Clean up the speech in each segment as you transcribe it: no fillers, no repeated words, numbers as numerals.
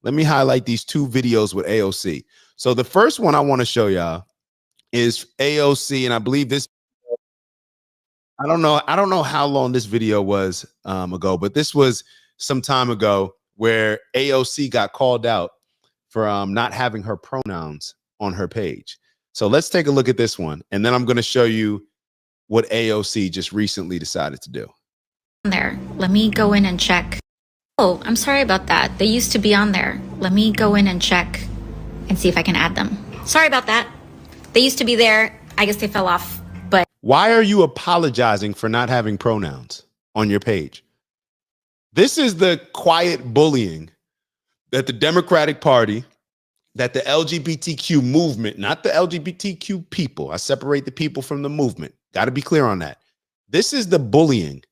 let me highlight these two videos with AOC. So the first one I want to show y'all is AOC, and I believe this, I don't know how long this video was ago, but this was some time ago where AOC got called out for not having her pronouns on her page. So let's take a look at this one, and then I'm going to show you what AOC just recently decided to do. There, let me go in and check. Oh, I'm sorry about that. They used to be on there. Let me go in and check and see if I can add them. Sorry about that. They used to be there. I guess they fell off, but. Why are you apologizing for not having pronouns on your page? This is the quiet bullying that the Democratic Party, that the LGBTQ movement, not the LGBTQ people. I separate the people from the movement. Got to be clear on that. This is the bullying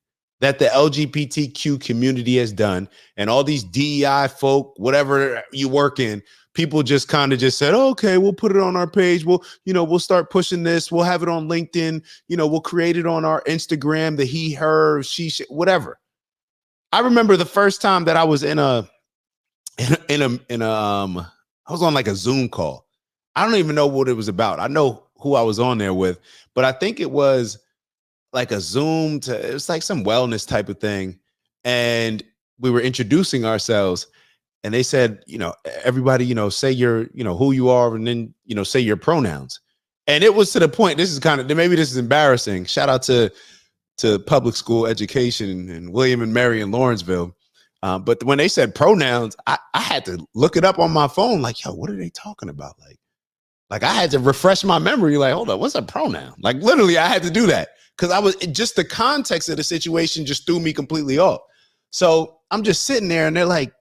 that the LGBTQ community has done, and all these DEI folk, whatever you work in, people just kind of just said, oh, okay, we'll put it on our page. We'll start pushing this. We'll have it on LinkedIn. We'll create it on our Instagram, the he, her, she, whatever. I remember the first time that I was I was on like a Zoom call. I don't even know what it was about. I know who I was on there with, but I think it was like a Zoom it was like some wellness type of thing. And we were introducing ourselves, and they said, everybody, say your, who you are, and then, say your pronouns. And it was to the point, this is kind of, maybe this is embarrassing. Shout out to public school education and William and Mary in Lawrenceville. But when they said pronouns, I had to look it up on my phone. Like, yo, what are they talking about? Like I had to refresh my memory. Like, hold on, what's a pronoun? Like literally I had to do that. Because just the context of the situation just threw me completely off. So I'm just sitting there, and they're like,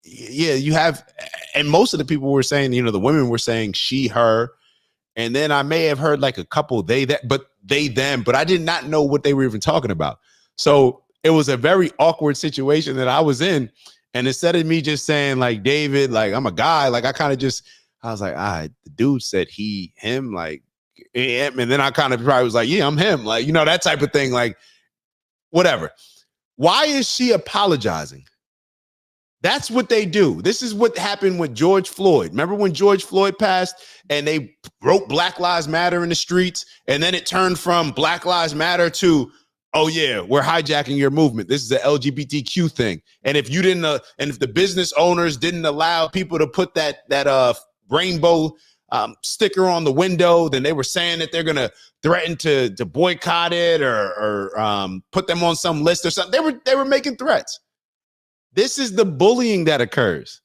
yeah, you have, and most of the people were saying, the women were saying she, her, and then I may have heard like a couple they, that, but they, them, but I did not know what they were even talking about. So it was a very awkward situation that I was in. And instead of me just saying like, David, like I'm a guy, like I was like, the dude said he, him, like, and then I kind of probably was like, yeah, I'm him. Like, that type of thing, like whatever. Why is she apologizing? That's what they do. This is what happened with George Floyd. Remember when George Floyd passed and they wrote Black Lives Matter in the streets, and then it turned from Black Lives Matter to, oh yeah, we're hijacking your movement. This is the LGBTQ thing. And if you didn't, and if the business owners didn't allow people to put that rainbow sticker on the window, then they were saying that they're going to threaten to boycott it or put them on some list or something. They were making threats. This is the bullying that occurs,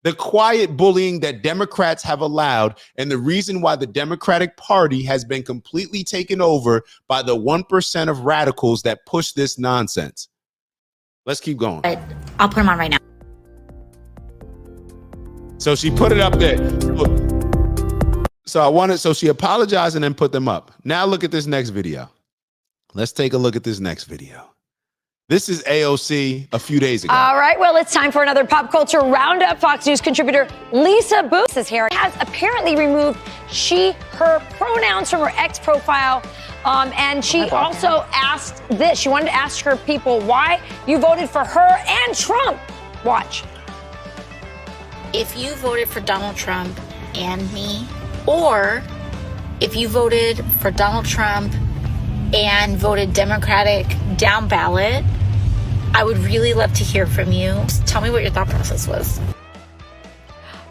the quiet bullying that Democrats have allowed, and the reason why the Democratic Party has been completely taken over by the 1% of radicals that push this nonsense. Let's keep going. I'll put them on right now. So she put it up there. So she apologized and then put them up. Now look at this next video. Let's take a look at this next video. This is AOC a few days ago. All right, well, it's time for another pop culture roundup. Fox News contributor Lisa Boos's hair has apparently removed she, her pronouns from her ex profile. And she also asked this. She wanted to ask her people why you voted for her and Trump. Watch. If you voted for Donald Trump and me, or if you voted for Donald Trump and voted Democratic down ballot, I would really love to hear from you. Just tell me what your thought process was.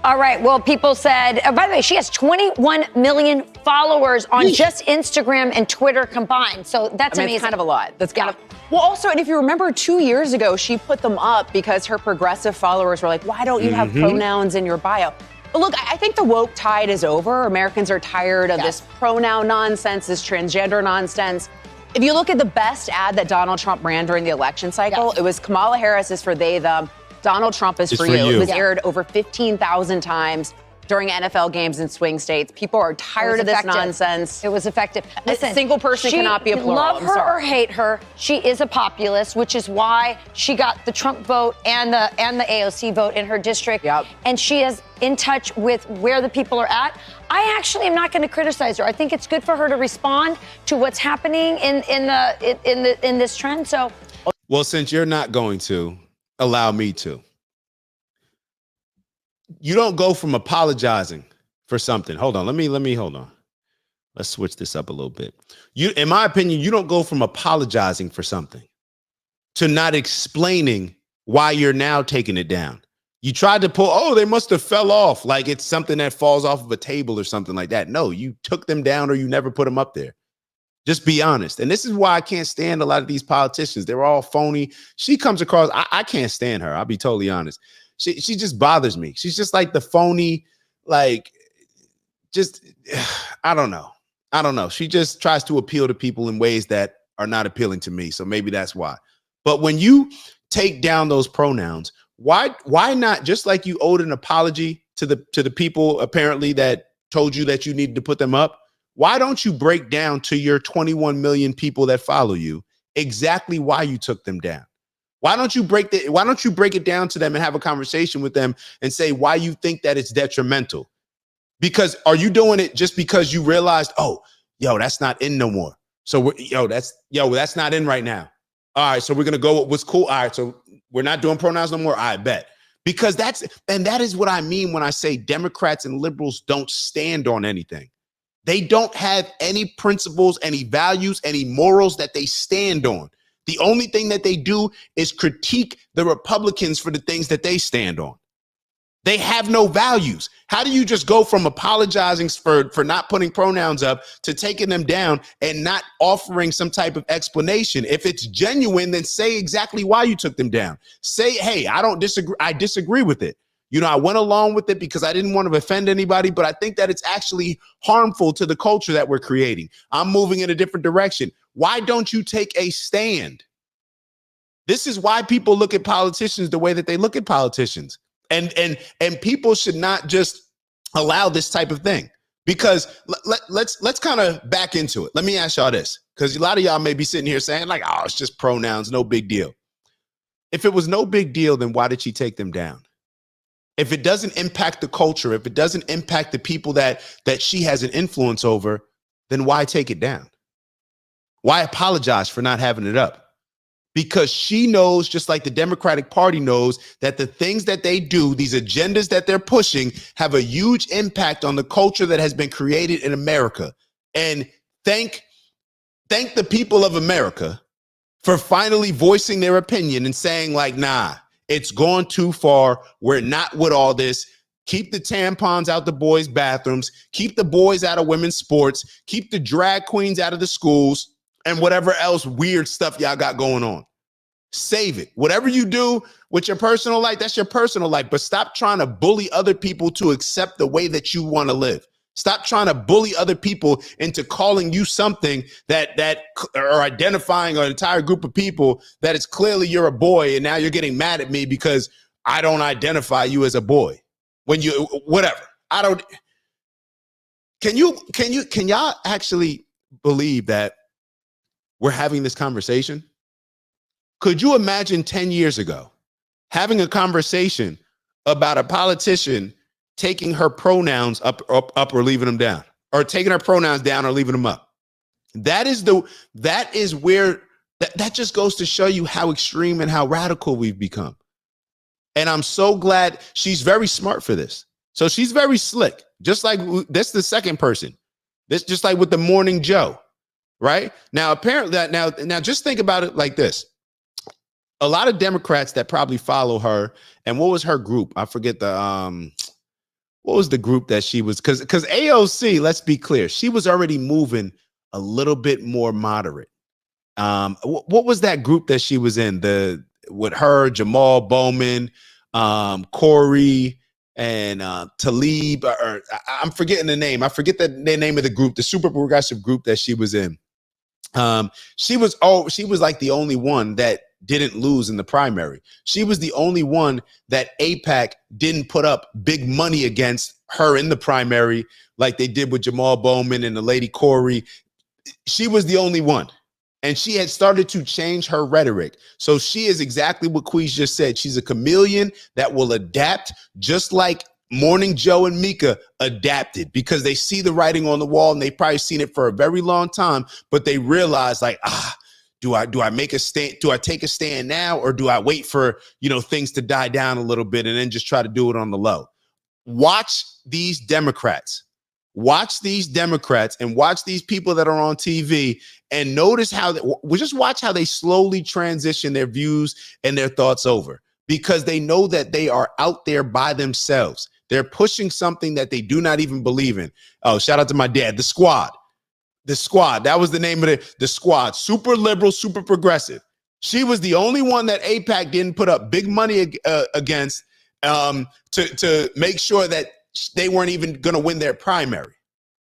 All right. Well, people said, by the way, she has 21 million followers on just Instagram and Twitter combined. So that's amazing. It's kind of a lot. That's kind of. Well, also, and if you remember 2 years ago, she put them up because her progressive followers were like, why don't you have pronouns in your bio? But look, I think the woke tide is over. Americans are tired of this pronoun nonsense, this transgender nonsense. If you look at the best ad that Donald Trump ran during the election cycle, it was Kamala Harris is for they, them. Donald Trump is for you. It was aired over 15,000 times during NFL games in swing states. People are tired of this nonsense. It was effective. Listen, a single person cannot be a plural. Love her or hate her, she is a populist, which is why she got the Trump vote and the AOC vote in her district. And she is in touch with where the people are at. I actually am not going to criticize her. I think it's good for her to respond to what's happening in this trend. So, well, since you're not going to allow me to, You don't go from apologizing for something. Hold on. Let me hold on. Let's switch this up a little bit. In my opinion, you don't go from apologizing for something to not explaining why you're now taking it down. You tried to pull, they must have fell off. Like it's something that falls off of a table or something like that. No, you took them down or you never put them up there. Just be honest. And this is why I can't stand a lot of these politicians. They're all phony. She comes across, I can't stand her. I'll be totally honest. She just bothers me. She's just like the phony, like, just, I don't know. She just tries to appeal to people in ways that are not appealing to me. So maybe that's why. But when you take down those pronouns, why not, just like you owed an apology to the people apparently that told you that you needed to put them up, why don't you break down to your 21 million people that follow you exactly why you took them down? Why don't you break it down to them and have a conversation with them and say why you think that it's detrimental? Because are you doing it just because you realized, that's not in no more. So that's not in right now. All right, so we're gonna go with what's cool. All right, so we're not doing pronouns no more. I bet. Because that is what I mean when I say Democrats and liberals don't stand on anything. They don't have any principles, any values, any morals that they stand on. The only thing that they do is critique the Republicans for the things that they stand on. They have no values. How do you just go from apologizing for not putting pronouns up to taking them down and not offering some type of explanation? If it's genuine, then say exactly why you took them down. Say, hey, I don't disagree. I disagree with it. I went along with it because I didn't want to offend anybody, but I think that it's actually harmful to the culture that we're creating. I'm moving in a different direction. Why don't you take a stand? This is why people look at politicians the way that they look at politicians. And people should not just allow this type of thing, because let's kind of back into it. Let me ask y'all this, because a lot of y'all may be sitting here saying like, it's just pronouns, no big deal. If it was no big deal, then why did she take them down? If it doesn't impact the culture, if it doesn't impact the people that she has an influence over, then why take it down? Why apologize for not having it up? Because she knows, just like the Democratic Party knows, that the things that they do, these agendas that they're pushing, have a huge impact on the culture that has been created in America. And thank the people of America for finally voicing their opinion and saying like, nah, it's gone too far. We're not with all this. Keep the tampons out the boys' bathrooms. Keep the boys out of women's sports. Keep the drag queens out of the schools. And whatever else weird stuff y'all got going on. Save it. Whatever you do with your personal life, that's your personal life. But stop trying to bully other people to accept the way that you want to live. Stop trying to bully other people into calling you something that or identifying an entire group of people that it's clearly you're a boy, and now you're getting mad at me because I don't identify you as a boy. When you whatever. I don't. Can y'all actually believe that we're having this conversation? Could you imagine 10 years ago having a conversation about a politician taking her pronouns up or leaving them down, or taking her pronouns down or leaving them up? That just goes to show you how extreme and how radical we've become. And I'm so glad she's very smart for this. So she's very slick, just like this, the second person, this just like with the Morning Joe. Right now, apparently now just think about it like this. A lot of Democrats that probably follow her, and what was her group? I forget what was the group that she was, because AOC, let's be clear, she was already moving a little bit more moderate. What was that group that she was in? With her, Jamal Bowman, Corey, and Talib, or I'm forgetting the name. I forget the name of the group, the super progressive group that she was in. She was like the only one that didn't lose in the primary. She was the only one that AIPAC didn't put up big money against her in the primary like they did with Jamal Bowman and the lady Corey. She was the only one. And she had started to change her rhetoric. So she is exactly what Queez just said. She's a chameleon that will adapt, just like Morning Joe and Mika adapted, because they see the writing on the wall and they've probably seen it for a very long time, but they realize like, do I make a stand? Do I take a stand now, or do I wait for, things to die down a little bit and then just try to do it on the low? watch these Democrats. Watch these Democrats and watch these people that are on TV and notice how just watch how they slowly transition their views and their thoughts over, because they know that they are out there by themselves. They're pushing something that they do not even believe in. Oh, shout out to my dad, the Squad. The Squad. That was the name of the Squad. Super liberal, super progressive. She was the only one that AIPAC didn't put up big money against to make sure that they weren't even going to win their primary.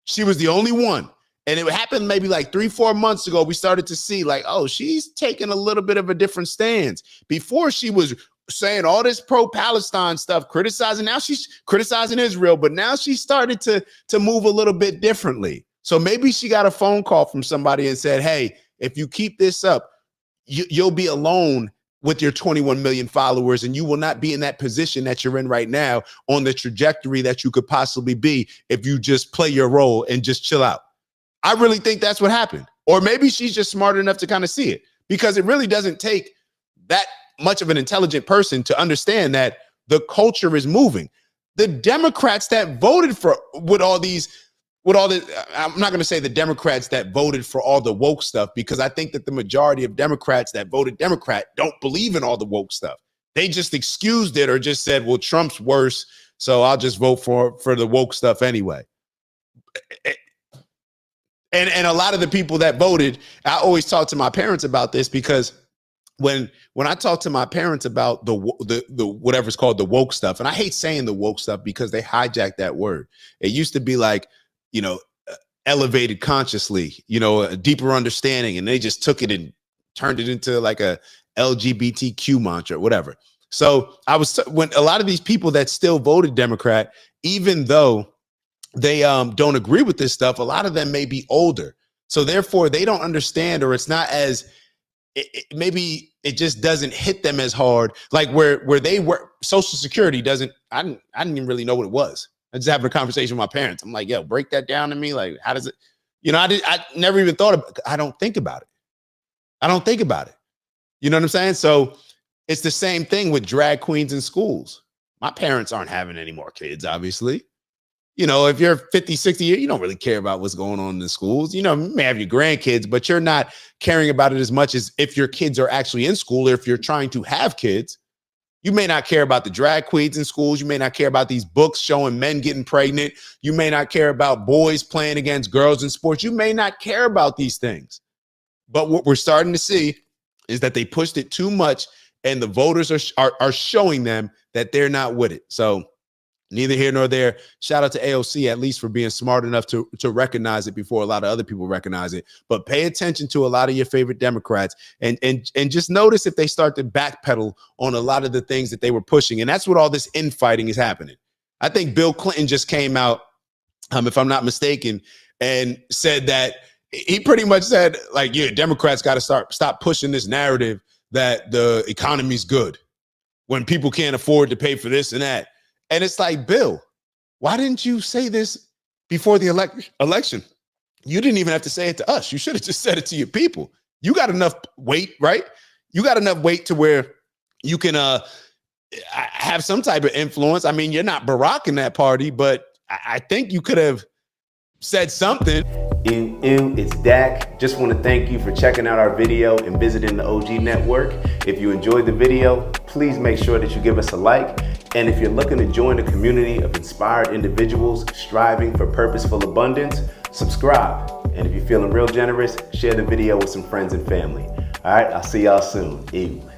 She was the only one. And it happened maybe like 3-4 months ago. We started to see like, oh, she's taking a little bit of a different stance. Before she was saying all this pro-Palestine stuff, criticizing. Now she's criticizing Israel, but now she started to move a little bit differently. So maybe she got a phone call from somebody and said, hey, if you keep this up, you'll be alone with your 21 million followers, and you will not be in that position that you're in right now on the trajectory that you could possibly be if you just play your role and just chill out. I really think that's what happened. Or maybe she's just smart enough to kind of see it, because it really doesn't take that much of an intelligent person to understand that the culture is moving. The Democrats that voted for I'm not going to say the Democrats that voted for all the woke stuff, because I think that the majority of Democrats that voted Democrat don't believe in all the woke stuff. They just excused it or just said, well, Trump's worse, so I'll just vote for the woke stuff anyway. And a lot of the people that voted, I always talk to my parents about this, because when I talk to my parents about the whatever's called the woke stuff, and I hate saying the woke stuff because they hijacked that word. It used to be like, elevated consciously, a deeper understanding, and they just took it and turned it into like a LGBTQ mantra or whatever. So when a lot of these people that still voted Democrat, even though they don't agree with this stuff, a lot of them may be older. So therefore they don't understand, or it's not as, maybe it just doesn't hit them as hard. Like where they were, Social Security I didn't even really know what it was. I just having a conversation with my parents. I'm like, yo, break that down to me. Like, how does it, I never even thought about it. I don't think about it. You know what I'm saying? So it's the same thing with drag queens in schools. My parents aren't having any more kids, obviously. If you're 50, 60 years, you don't really care about what's going on in the schools. You may have your grandkids, but you're not caring about it as much as if your kids are actually in school, or if you're trying to have kids. You may not care about the drag queens in schools. You may not care about these books showing men getting pregnant. You may not care about boys playing against girls in sports. You may not care about these things. But what we're starting to see is that they pushed it too much, and the voters are showing them that they're not with it. So neither here nor there. Shout out to AOC, at least, for being smart enough to recognize it before a lot of other people recognize it. But pay attention to a lot of your favorite Democrats, and just notice if they start to backpedal on a lot of the things that they were pushing. And that's what all this infighting is happening. I think Bill Clinton just came out, if I'm not mistaken, and said that he pretty much said, like, yeah, Democrats got to stop pushing this narrative that the economy's good when people can't afford to pay for this and that. And it's like, Bill, why didn't you say this before the election? You didn't even have to say it to us. You should have just said it to your people. You got enough weight, right? You got enough weight to where you can have some type of influence. I mean, you're not Barack in that party, but I think you could have said something. It's Dak. Just want to thank you for checking out our video and visiting the OG Network. If you enjoyed the video, please make sure that you give us a like. And if you're looking to join a community of inspired individuals striving for purposeful abundance, subscribe. And if you're feeling real generous, share the video with some friends and family. All right, I'll see y'all soon. Ew.